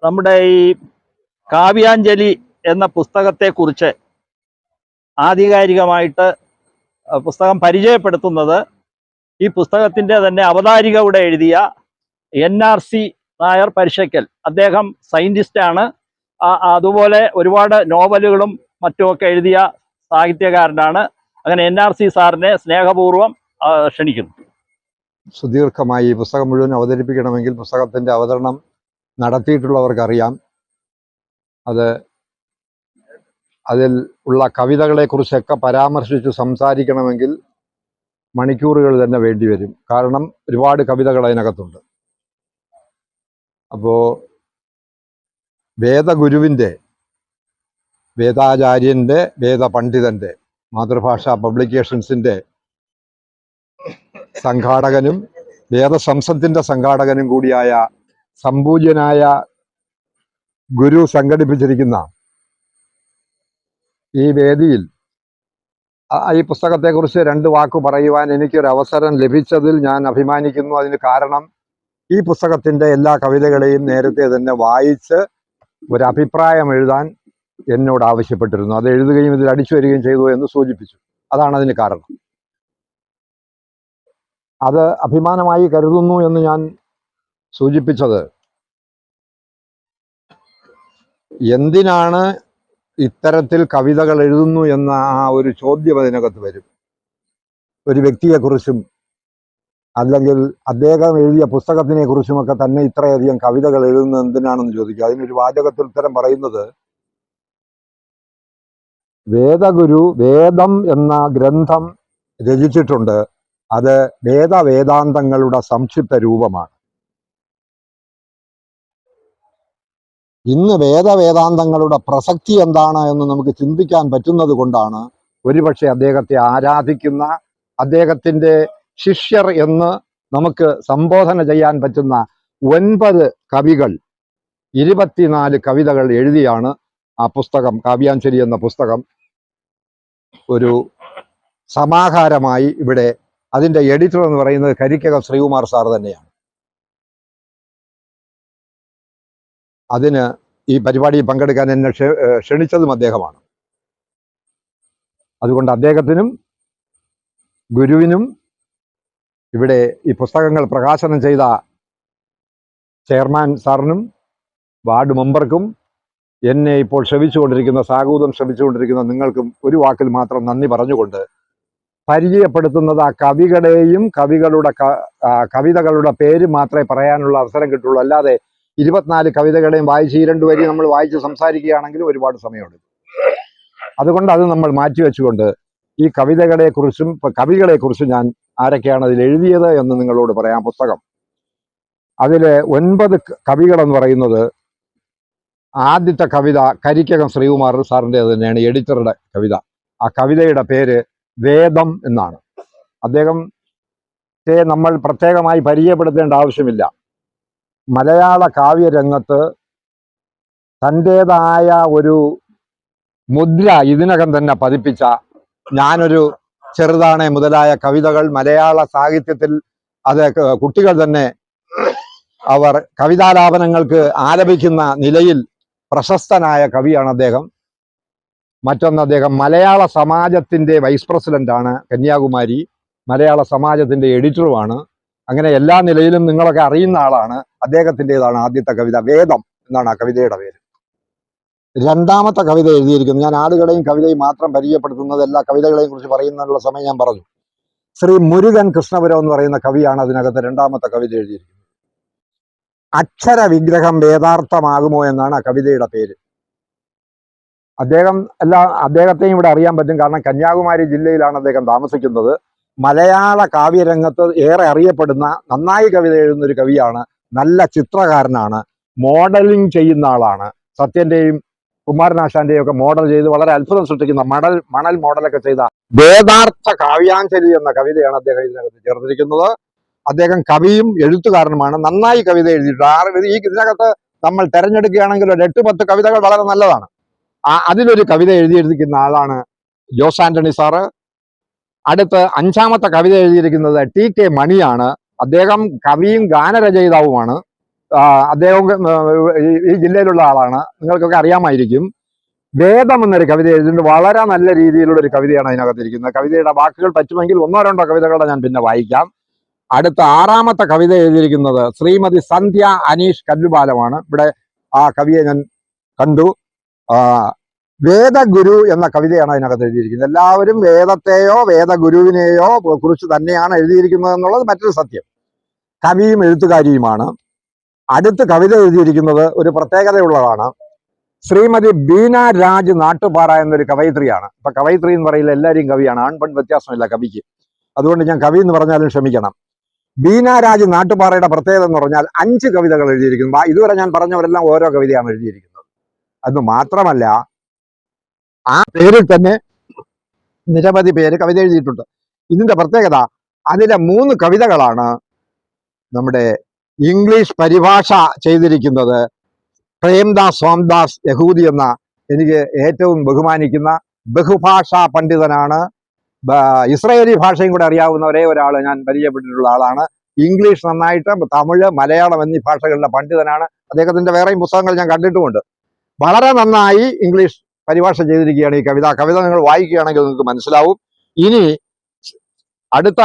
നമ്മുടെ ഈ കാവ്യാഞ്ജലി എന്ന പുസ്തകത്തെക്കുറിച്ച് ആധികാരികമായിട്ട് പുസ്തകം പരിചയപ്പെടുത്തുന്നത് ഈ പുസ്തകത്തിൻ്റെ തന്നെ അവതാരികയുടെ എഴുതിയ NRC നായർ പരിശയ്ക്കൽ. അദ്ദേഹം സയൻറ്റിസ്റ്റാണ്. അതുപോലെ ഒരുപാട് നോവലുകളും മറ്റുമൊക്കെ എഴുതിയ സാഹിത്യകാരനാണ്. അങ്ങനെ NRC സാറിനെ സ്നേഹപൂർവ്വം ക്ഷണിക്കുന്നു. സുദീർഘമായി ഈ പുസ്തകം മുഴുവൻ അവതരിപ്പിക്കണമെങ്കിൽ പുസ്തകത്തിൻ്റെ അവതരണം നടത്തിയിട്ടുള്ളവർക്കറിയാം. അതിൽ ഉള്ള കവിതകളെക്കുറിച്ചൊക്കെ പരാമർശിച്ച് സംസാരിക്കണമെങ്കിൽ മണിക്കൂറുകൾ തന്നെ വേണ്ടിവരും. കാരണം ഒരുപാട് കവിതകൾ അതിനകത്തുണ്ട്. അപ്പോൾ വേദഗുരുവിൻ്റെ, വേദാചാര്യൻ്റെ, വേദപണ്ഡിതൻ്റെ, മാതൃഭാഷാ പബ്ലിക്കേഷൻസിൻ്റെ സംഘാടകനും വേദസംസത്തിൻ്റെ സംഘാടകനും കൂടിയായ സംപൂജ്യനായ ഗുരു സംഘടിപ്പിച്ചിരിക്കുന്ന ഈ വേദിയിൽ ഈ പുസ്തകത്തെക്കുറിച്ച് രണ്ട് വാക്ക് പറയുവാൻ എനിക്കൊരവസരം ലഭിച്ചതിൽ ഞാൻ അഭിമാനിക്കുന്നു. അതിന് കാരണം ഈ പുസ്തകത്തിൻ്റെ എല്ലാ കവിതകളെയും നേരത്തെ തന്നെ വായിച്ച് ഒരഭിപ്രായം എഴുതാൻ എന്നോട് ആവശ്യപ്പെട്ടിരുന്നു. അത് എഴുതുകയും ഇതിൽ അടിച്ചു വരികയും ചെയ്തു എന്ന് സൂചിപ്പിച്ചു. അതാണ് അതിന് കാരണം. അത് അഭിമാനമായി കരുതുന്നു എന്ന് ഞാൻ സൂചിപ്പിച്ചത് എന്തിനാണ് ഇത്തരത്തിൽ കവിതകൾ എഴുതുന്നു എന്ന ആ ഒരു ചോദ്യം അതിനകത്ത് വരും. ഒരു വ്യക്തിയെക്കുറിച്ചും അല്ലെങ്കിൽ അദ്ദേഹം എഴുതിയ പുസ്തകത്തിനെ കുറിച്ചുമൊക്കെ തന്നെ ഇത്രയധികം കവിതകൾ എഴുതുന്നത് എന്തിനാണെന്ന് ചോദിക്കുക. അതിനൊരു വാചകത്തിൽ ഉത്തരം പറയുന്നത്, വേദഗുരു വേദം എന്ന ഗ്രന്ഥം രചിച്ചിട്ടുണ്ട്. അത് വേദാന്തങ്ങളുടെ സംക്ഷിപ്ത രൂപമാണ്. ഇന്ന് വേദാന്തങ്ങളുടെ പ്രസക്തി എന്താണ് എന്ന് നമുക്ക് ചിന്തിക്കാൻ പറ്റുന്നത് കൊണ്ടാണ് ഒരുപക്ഷെ അദ്ദേഹത്തെ ആരാധിക്കുന്ന, അദ്ദേഹത്തിൻ്റെ ശിഷ്യർ എന്ന് നമുക്ക് സംബോധന ചെയ്യാൻ പറ്റുന്ന 9 കവികൾ 24 കവിതകൾ എഴുതിയാണ് ആ പുസ്തകം, കാവ്യാഞ്ജലി എന്ന പുസ്തകം ഒരു സമാഹാരമായി ഇവിടെ. അതിൻ്റെ എഡിറ്റർ എന്ന് പറയുന്നത് കരിക്കകം ശ്രീകുമാർ സാർ തന്നെയാണ്. അതിന് ഈ പരിപാടിയിൽ പങ്കെടുക്കാൻ എന്നെ ക്ഷണിച്ചതും അദ്ദേഹമാണ്. അതുകൊണ്ട് അദ്ദേഹത്തിനും ഗുരുവിനും ഇവിടെ ഈ പുസ്തകങ്ങൾ പ്രകാശനം ചെയ്ത ചെയർമാൻ സാറിനും വാർഡ് മെമ്പർക്കും എന്നെ ഇപ്പോൾ ശ്രമിച്ചുകൊണ്ടിരിക്കുന്ന, സാഗൂതം ശ്രമിച്ചുകൊണ്ടിരിക്കുന്ന നിങ്ങൾക്കും ഒരു വാക്കിൽ മാത്രം നന്ദി പറഞ്ഞുകൊണ്ട് പരിചയപ്പെടുത്തുന്നത് ആ കവികളെയും കവിതകളുടെ പേര് മാത്രമേ പറയാനുള്ള അവസരം കിട്ടുള്ളൂ. അല്ലാതെ 24 കവിതകളെയും വായിച്ച് 2 വരി നമ്മൾ വായിച്ച് സംസാരിക്കുകയാണെങ്കിൽ ഒരുപാട് സമയമുണ്ട്. അതുകൊണ്ട് അത് നമ്മൾ മാറ്റിവെച്ചുകൊണ്ട് ഈ കവിതകളെക്കുറിച്ചും കവികളെക്കുറിച്ചും ഞാൻ ആരൊക്കെയാണ് അതിൽ എഴുതിയത് എന്ന് നിങ്ങളോട് പറയാം. പുസ്തകം അതിൽ 9 കവികളെന്ന് പറയുന്നത്, ആദ്യത്തെ കവിത കരിക്കകം ശ്രീകുമാർ സാറിൻ്റെ തന്നെയാണ്, എഡിറ്ററുടെ കവിത. ആ കവിതയുടെ പേര് വേദം എന്നാണ്. അദ്ദേഹത്തെ നമ്മൾ പ്രത്യേകമായി പരിചയപ്പെടുത്തേണ്ട ആവശ്യമില്ല. മലയാള കാവ്യരംഗത്ത് തൻ്റേതായ ഒരു മുദ്ര ഇതിനകം തന്നെ പതിപ്പിച്ച ഞാനൊരു ചെറുതാണേ മുതലായ കവിതകൾ മലയാള സാഹിത്യത്തിൽ അത് കുട്ടികൾ തന്നെ അവർ കവിതാലാപനങ്ങൾക്ക് ആലപിക്കുന്ന നിലയിൽ പ്രശസ്തനായ കവിയാണ് അദ്ദേഹം. മറ്റൊന്ന്, അദ്ദേഹം മലയാള സമാജത്തിൻ്റെ വൈസ് പ്രസിഡന്റാണ്, കന്യാകുമാരി മലയാള സമാജത്തിൻ്റെ എഡിറ്ററുമാണ്. അങ്ങനെ എല്ലാ നിലയിലും നിങ്ങളൊക്കെ അറിയുന്ന ആളാണ്. അദ്ദേഹത്തിൻ്റെതാണ് ആദ്യത്തെ കവിത, വേദം എന്നാണ് ആ കവിതയുടെ പേര്. രണ്ടാമത്തെ കവിത എഴുതിയിരിക്കുന്നത്, ഞാൻ ആളുകളെയും കവിതയും മാത്രം പരിചയപ്പെടുത്തുന്നത്, എല്ലാ കവിതകളെയും കുറിച്ച് പറയുന്നതിനുള്ള സമയം ഞാൻ പറഞ്ഞു. ശ്രീ മുരുകൻ കൃഷ്ണപുരം എന്ന് പറയുന്ന കവിയാണ് അതിനകത്ത് രണ്ടാമത്തെ കവിത എഴുതിയിരിക്കുന്നത്. അക്ഷര വിഗ്രഹം വേദാർത്ഥമാകുമോ എന്നാണ് ആ കവിതയുടെ പേര്. അദ്ദേഹത്തെയും ഇവിടെ അറിയാൻ പറ്റും, കാരണം കന്യാകുമാരി ജില്ലയിലാണ് അദ്ദേഹം താമസിക്കുന്നത്. മലയാള കാവ്യരംഗത്ത് ഏറെ അറിയപ്പെടുന്ന, നന്നായി കവിത എഴുതുന്ന ഒരു കവിയാണ്. നല്ല ചിത്രകാരനാണ്, മോഡലിംഗ് ചെയ്യുന്ന ആളാണ്. സത്യന്റെയും കുമാരനാശാന്റെയും ഒക്കെ മോഡൽ ചെയ്ത് വളരെ അത്ഭുതം സൃഷ്ടിക്കുന്ന, മണൽ മോഡലൊക്കെ ചെയ്ത വേദാർത്ഥ കാവ്യാഞ്ജലി എന്ന കവിതയാണ് അദ്ദേഹം ഇതിനകത്ത് ചേർത്തിരിക്കുന്നത്. അദ്ദേഹം കവിയും എഴുത്തുകാരനുമാണ്. നന്നായി കവിത എഴുതിയിട്ടുണ്ട്. ഈ ഇതിനകത്ത് നമ്മൾ തെരഞ്ഞെടുക്കുകയാണെങ്കിൽ ഒരു 8-10 കവിതകൾ വളരെ നല്ലതാണ്. അതിലൊരു കവിത എഴുതിയിരിക്കുന്ന ആളാണ് ജോസ് ആന്റണി സാറ്. അടുത്ത് 5ാമത്തെ കവിത എഴുതിയിരിക്കുന്നത് TK മണിയാണ്. അദ്ദേഹം കവിയും ഗാനരചയിതാവുമാണ്. അദ്ദേഹം ഈ ജില്ലയിലുള്ള ആളാണ്, നിങ്ങൾക്കൊക്കെ അറിയാമായിരിക്കും. വേദം എന്നൊരു കവിത എഴുതിയിട്ടുണ്ട്. വളരെ നല്ല രീതിയിലുള്ള ഒരു കവിതയാണ് അതിനകത്തിരിക്കുന്നത്. കവിതയുടെ വാക്കുകൾ പറ്റുമെങ്കിൽ ഒന്നോ രണ്ടോ കവിതകളുടെ ഞാൻ പിന്നെ വായിക്കാം. അടുത്ത 6ാമത്തെ കവിത എഴുതിയിരിക്കുന്നത് ശ്രീമതി സന്ധ്യ അനീഷ് കല്ലുപാലമാണ്. ഇവിടെ ആ കവിയെ ഞാൻ കണ്ടു. വേദഗുരു എന്ന കവിതയാണ് അതിനകത്ത് എഴുതിയിരിക്കുന്നത്. എല്ലാവരും വേദത്തെയോ വേദഗുരുവിനെയോ കുറിച്ച് തന്നെയാണ് എഴുതിയിരിക്കുന്നത് എന്നുള്ളത് മറ്റൊരു സത്യം. കവിയും എഴുത്തുകാരിയുമാണ്. അടുത്ത കവിത എഴുതിയിരിക്കുന്നത് ഒരു പ്രത്യേകതയുള്ളതാണ്. ശ്രീമതി ബീന രാജ് നാട്ടുപാറ എന്നൊരു കവയിത്രിയാണ്. ഇപ്പൊ കവയിത്രി എന്ന് പറയില്ല, എല്ലാവരും കവിയാണ്, ആൺപെൺ വ്യത്യാസമില്ല കവിക്ക്. അതുകൊണ്ട് ഞാൻ കവി എന്ന് പറഞ്ഞാലും ക്ഷമിക്കണം. ബീന രാജ് നാട്ടുപാറയുടെ പ്രത്യേകത എന്ന് പറഞ്ഞാൽ 5 കവിതകൾ എഴുതിയിരിക്കുന്നു. ഇതുവരെ ഞാൻ പറഞ്ഞവരെല്ലാം ഓരോ കവിതയാണ് എഴുതിയിരിക്കുന്നത്. അത് മാത്രമല്ല, ആ പേരിൽ തന്നെ നിരവധി പേര് കവിത എഴുതിയിട്ടുണ്ട്. ഇതിന്റെ പ്രത്യേകത, അതിലെ 3 കവിതകളാണ് നമ്മുടെ ഇംഗ്ലീഷ് പരിഭാഷ ചെയ്തിരിക്കുന്നത് പ്രേംദാസ് സോംദാസ് യഹൂദി എന്ന എനിക്ക് ഏറ്റവും ബഹുമാനിക്കുന്ന ബഹുഭാഷാ പണ്ഡിതനാണ്. ഇസ്രായേലി ഭാഷയും കൂടെ അറിയാവുന്ന ഒരേ ഒരാൾ ഞാൻ പരിചയപ്പെട്ടിട്ടുള്ള ആളാണ്. ഇംഗ്ലീഷ് നന്നായിട്ട്, തമിഴ്, മലയാളം എന്നീ ഭാഷകളുടെ പണ്ഡിതനാണ്. അദ്ദേഹത്തിന്റെ വേറെയും പുസ്തകങ്ങൾ ഞാൻ കണ്ടിട്ടുമുണ്ട്. വളരെ നന്നായി ഇംഗ്ലീഷ് പരിഭാഷ ചെയ്തിരിക്കുകയാണ് ഈ കവിത. കവിത നിങ്ങൾ വായിക്കുകയാണെങ്കിൽ നിങ്ങൾക്ക് മനസ്സിലാവും. ഇനി അടുത്ത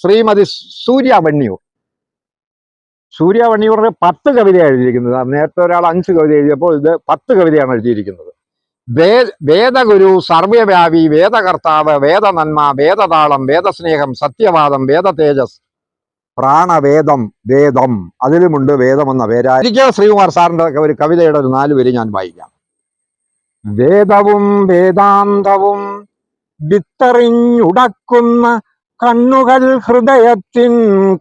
ശ്രീമതി സൂര്യ വണ്ണിയൂർ 10 കവിത എഴുതിയിരിക്കുന്നത്. നേരത്തെ ഒരാൾ 5 കവിത എഴുതിയപ്പോൾ ഇത് 10 കവിതയാണ് എഴുതിയിരിക്കുന്നത്. വേദഗുരു, സർവ്വവ്യാപി, വേദകർത്താവ്, വേദനന്മ, വേദതാളം, വേദസ്നേഹം, സത്യവാദം, വേദതേജസ്, പ്രാണവേദം, വേദം, അതിലുമുണ്ട് വേദം എന്ന പേരാ. ശ്രീകുമാർ സാറിന്റെ ഒരു കവിതയുടെ ഒരു 4 വരി ഞാൻ വായിക്കാം. വേദവും വേദാന്തവും വിത്തറിഞ്ഞുടക്കുന്ന കണ്ണുകൾ ഹൃദയത്തിൻ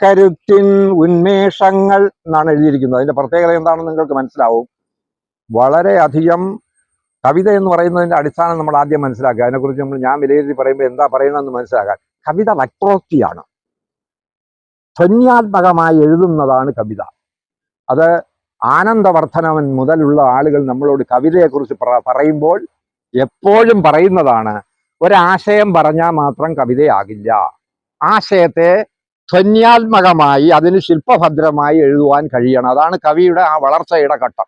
കരുത്തിൻ ഉന്മേഷങ്ങൾ എന്നാണ് എഴുതിയിരിക്കുന്നത്. അതിന്റെ പ്രത്യേകത എന്താണെന്ന് നിങ്ങൾക്ക് മനസ്സിലാവും. വളരെയധികം കവിത എന്ന് പറയുന്നതിന്റെ അടിസ്ഥാനം നമ്മൾ ആദ്യം മനസ്സിലാക്കുക. അതിനെക്കുറിച്ച് ഞാൻ വിലയിരുത്തി പറയുമ്പോൾ എന്താ പറയുന്നതെന്ന് മനസ്സിലാക്കാൻ. കവിത വക്രോക്തിയാണ്, ധ്വന്യാത്മകമായി എഴുതുന്നതാണ് കവിത. അത് ആനന്ദവർദ്ധനവൻ മുതലുള്ള ആളുകൾ നമ്മളോട് കവിതയെക്കുറിച്ച് പറയുമ്പോൾ എപ്പോഴും പറയുന്നതാണ്, ഒരാശയം പറഞ്ഞാൽ മാത്രം കവിതയാകില്ല. ആശയത്തെ ധ്വന്യാത്മകമായി, അതിന് ശില്പഭദ്രമായി എഴുതുവാൻ കഴിയണം. അതാണ് കവിയുടെ ആ വളർച്ചയുടെ ഘട്ടം.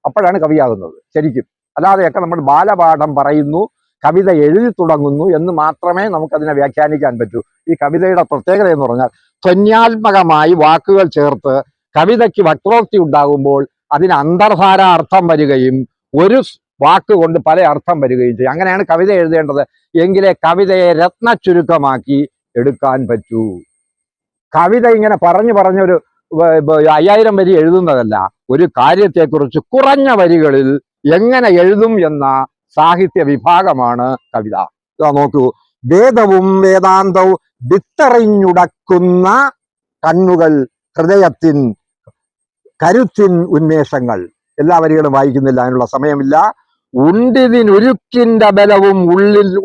അപ്പോഴാണ് കവിയാകുന്നത് ശരിക്കും. അല്ലാതെയൊക്കെ നമ്മൾ ബാലപാഠം പറയുന്നു, കവിത എഴുതി തുടങ്ങുന്നു എന്ന് മാത്രമേ നമുക്കതിനെ വ്യാഖ്യാനിക്കാൻ പറ്റൂ. ഈ കവിതയുടെ പ്രത്യേകത എന്ന് പറഞ്ഞാൽ ധ്വന്യാത്മകമായി വാക്കുകൾ ചേർത്ത് കവിതയ്ക്ക് വക്രോക്തി ഉണ്ടാകുമ്പോൾ അതിന് അന്തർധാര അർത്ഥം വരികയും ഒരു വാക്ക് കൊണ്ട് പല അർത്ഥം വരികയും ചെയ്യും. അങ്ങനെയാണ് കവിത എഴുതേണ്ടത്. എങ്കിലേ കവിതയെ രത്ന ചുരുക്കമാക്കി എടുക്കാൻ പറ്റൂ. കവിത ഇങ്ങനെ പറഞ്ഞൊരു 5000 വരി എഴുതുന്നതല്ല. ഒരു കാര്യത്തെക്കുറിച്ച് കുറഞ്ഞ വരികളിൽ എങ്ങനെ എഴുതും എന്ന സാഹിത്യ വിഭാഗമാണ് കവിത. ഇതാ നോക്കൂ. വേദവും വേദാന്തവും വിത്തറിഞ്ഞുടക്കുന്ന കണ്ണുകൾ ഹൃദയത്തിൻ കരുത്തിൻ ഉന്മേഷങ്ങൾ. എല്ലാ വരികളും വായിക്കുന്നില്ല, അതിനുള്ള സമയമില്ല. ഉണ്ടിതിനൊരുക്കിന്റെ ബലവും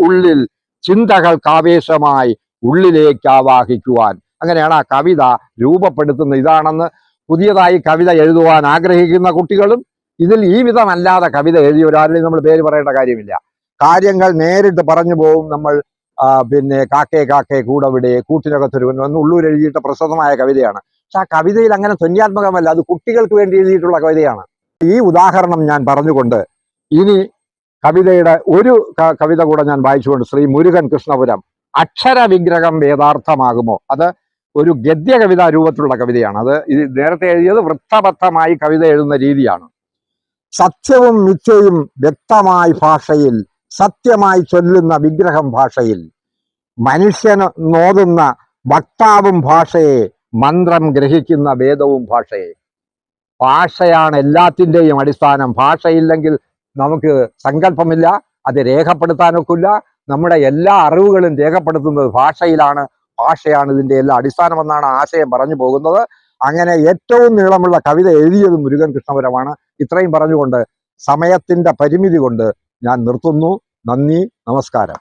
ഉള്ളിൽ ചിന്തകൾക്കാവേശമായി ഉള്ളിലേക്ക് ആവാഹിക്കുവാൻ. അങ്ങനെയാണ് ആ കവിത രൂപപ്പെടുത്തുന്നത്. ഇതാണെന്ന് പുതിയതായി കവിത എഴുതുവാൻ ആഗ്രഹിക്കുന്ന കുട്ടികളും ഇതിൽ ഈ വിധമല്ലാതെ കവിത എഴുതിയ ഒരാളുടെയും നമ്മൾ പേര് പറയേണ്ട കാര്യമില്ല. കാര്യങ്ങൾ നേരിട്ട് പറഞ്ഞു പോകും. നമ്മൾ പിന്നെ കാക്കേ കാക്കേ കൂടവിടെ കൂട്ടിനകത്തൊരുവൻ എന്ന് ഉള്ളൂർ എഴുതിയിട്ട് പ്രസിദ്ധമായ കവിതയാണ്. പക്ഷെ ആ കവിതയിൽ അങ്ങനെ ധ്വന്യാത്മകമല്ല, അത് കുട്ടികൾക്ക് വേണ്ടി എഴുതിയിട്ടുള്ള കവിതയാണ്. ഈ ഉദാഹരണം ഞാൻ പറഞ്ഞുകൊണ്ട് ഇനി കവിതയുടെ ഒരു കവിത കൂടെ ഞാൻ വായിച്ചുകൊണ്ട്, ശ്രീ മുരുകൻ കൃഷ്ണപുരം, അക്ഷര വിഗ്രഹം വേദാർത്ഥമാകുമോ. അത് ഒരു ഗദ്യ കവിതാ രൂപത്തിലുള്ള കവിതയാണ്. അത് നേരത്തെ എഴുതിയത് വൃത്തബദ്ധമായി കവിത എഴുതുന്ന രീതിയാണ്. സത്യവും മിഥ്യയും വ്യക്തമായ ഭാഷയിൽ, സത്യമായി ചൊല്ലുന്ന വിഗ്രഹം ഭാഷയിൽ, മനുഷ്യന് നോതുന്ന വക്താവും ഭാഷയെ, മന്ത്രം ഗ്രഹിക്കുന്ന വേദവും ഭാഷയെ. ഭാഷയാണ് എല്ലാത്തിൻ്റെയും അടിസ്ഥാനം. ഭാഷയില്ലെങ്കിൽ നമുക്ക് സങ്കല്പമില്ല, അത് രേഖപ്പെടുത്താനൊക്കില്ല. നമ്മുടെ എല്ലാ അറിവുകളും രേഖപ്പെടുത്തുന്നത് ഭാഷയിലാണ്. ഭാഷയാണ് ഇതിൻ്റെ എല്ലാ അടിസ്ഥാനമെന്നാണ് ആശയം പറഞ്ഞു പോകുന്നത്. അങ്ങനെ ഏറ്റവും നീളമുള്ള കവിത എഴുതിയത് മുരുകൻ കൃഷ്ണപുരമാണ്. ഇത്രയും പറഞ്ഞുകൊണ്ട് സമയത്തിൻ്റെ പരിമിതി കൊണ്ട് ഞാൻ നിർത്തുന്നു. നന്ദി, നമസ്കാരം.